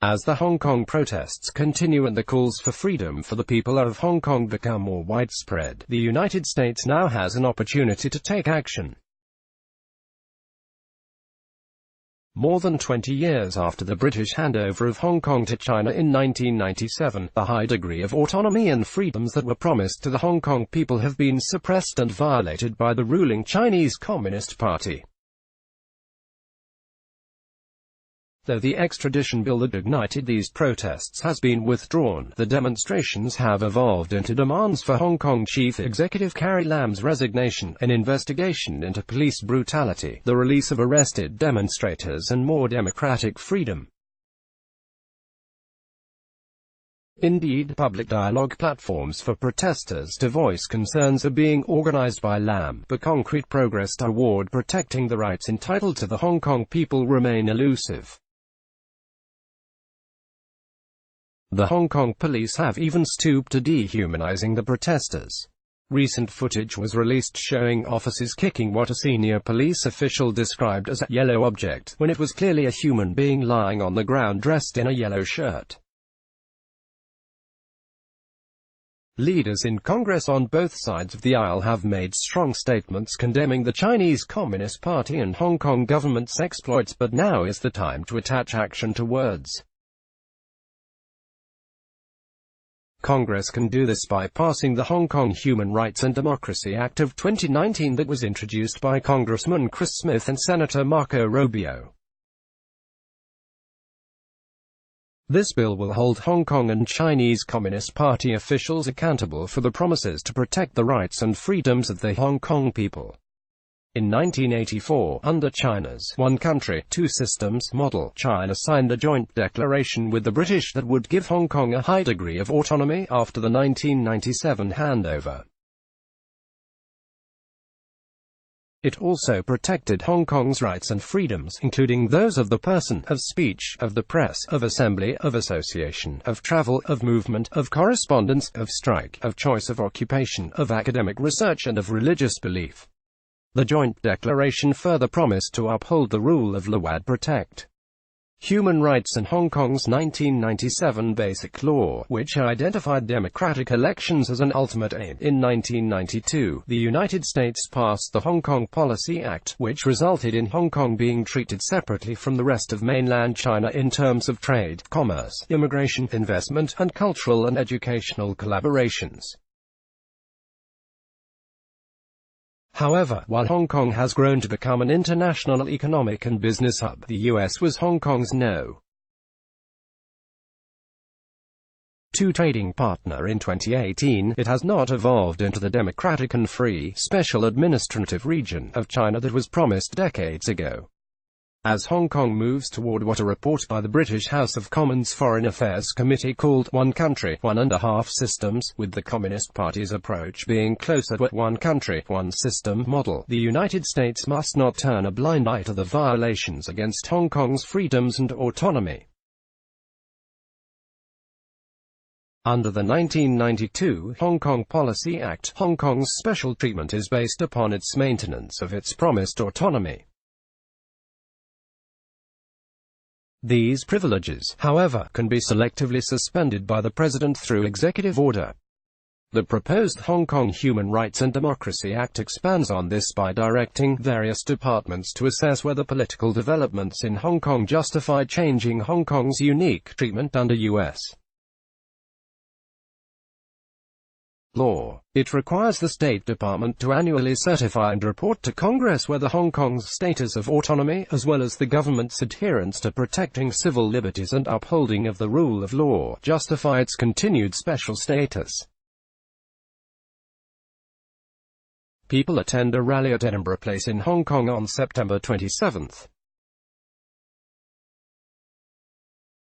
As the Hong Kong protests continue and the calls for freedom for the people of Hong Kong become more widespread, the United States now has an opportunity to take action. More than 20 years after the British handover of Hong Kong to China in 1997, the high degree of autonomy and freedoms that were promised to the Hong Kong people have been suppressed and violated by the ruling Chinese Communist Party. Though the extradition bill that ignited these protests has been withdrawn, the demonstrations have evolved into demands for Hong Kong Chief Executive Carrie Lam's resignation, an investigation into police brutality, the release of arrested demonstrators and more democratic freedom. Indeed, public dialogue platforms for protesters to voice concerns are being organized by Lam, but concrete progress toward protecting the rights entitled to the Hong Kong people remain elusive. The Hong Kong police have even stooped to dehumanizing the protesters. Recent footage was released showing officers kicking what a senior police official described as a yellow object, when it was clearly a human being lying on the ground dressed in a yellow shirt. Leaders in Congress on both sides of the aisle have made strong statements condemning the Chinese Communist Party and Hong Kong government's exploits, but now is the time to attach action to words. Congress can do this by passing the Hong Kong Human Rights and Democracy Act of 2019 that was introduced by Congressman Chris Smith and Senator Marco Rubio. This bill will hold Hong Kong and Chinese Communist Party officials accountable for the promises to protect the rights and freedoms of the Hong Kong people. In 1984, under China's "one country, two systems" model, China signed a joint declaration with the British that would give Hong Kong a high degree of autonomy after the 1997 handover. It also protected Hong Kong's rights and freedoms, including those of the person, of speech, of the press, of assembly, of association, of travel, of movement, of correspondence, of strike, of choice of occupation, of academic research and of religious belief. The joint declaration further promised to uphold the rule of law and protect human rights and Hong Kong's 1997 Basic Law, which identified democratic elections as an ultimate aim. In 1992, the United States passed the Hong Kong Policy Act, which resulted in Hong Kong being treated separately from the rest of mainland China in terms of trade, commerce, immigration, investment, and cultural and educational collaborations. However, while Hong Kong has grown to become an international economic and business hub, the U.S. was Hong Kong's no. 2 trading partner in 2018, it has not evolved into the democratic and free, special administrative region of China that was promised decades ago. As Hong Kong moves toward what a report by the British House of Commons Foreign Affairs Committee called "one country, one and a half systems," with the Communist Party's approach being closer to a one country, one system model, the United States must not turn a blind eye to the violations against Hong Kong's freedoms and autonomy. Under the 1992 Hong Kong Policy Act, Hong Kong's special treatment is based upon its maintenance of its promised autonomy. These privileges, however, can be selectively suspended by the President through executive order. The proposed Hong Kong Human Rights and Democracy Act expands on this by directing various departments to assess whether political developments in Hong Kong justify changing Hong Kong's unique treatment under U.S. law. It requires the State Department to annually certify and report to Congress whether Hong Kong's status of autonomy, as well as the government's adherence to protecting civil liberties and upholding of the rule of law, justify its continued special status. People attend a rally at Edinburgh Place in Hong Kong on September 27.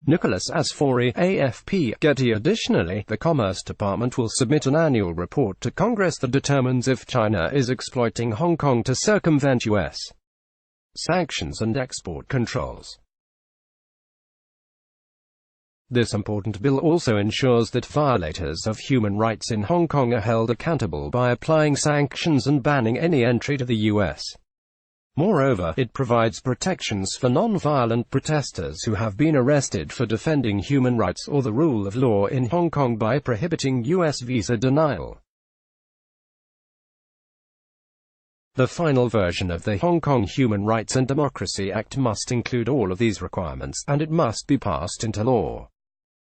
Nicholas Asfori, AFP, Getty. Additionally, the Commerce Department will submit an annual report to Congress that determines if China is exploiting Hong Kong to circumvent U.S. sanctions and export controls. This important bill also ensures that violators of human rights in Hong Kong are held accountable by applying sanctions and banning any entry to the U.S. Moreover, it provides protections for non-violent protesters who have been arrested for defending human rights or the rule of law in Hong Kong by prohibiting U.S. visa denial. The final version of the Hong Kong Human Rights and Democracy Act must include all of these requirements, and it must be passed into law.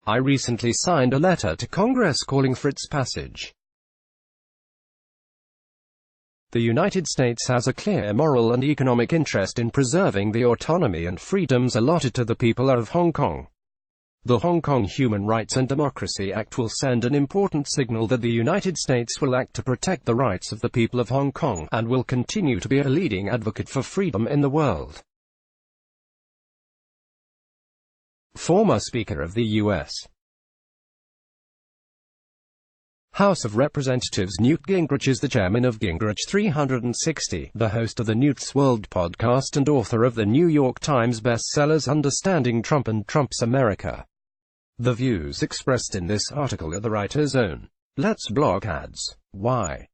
I recently signed a letter to Congress calling for its passage. The United States has a clear moral and economic interest in preserving the autonomy and freedoms allotted to the people of Hong Kong. The Hong Kong Human Rights and Democracy Act will send an important signal that the United States will act to protect the rights of the people of Hong Kong, and will continue to be a leading advocate for freedom in the world. Former Speaker of the U.S. House of Representatives Newt Gingrich is the chairman of Gingrich 360, the host of the Newt's World podcast and author of the New York Times bestsellers Understanding Trump and Trump's America. The views expressed in this article are the writer's own. Let's block ads. Why?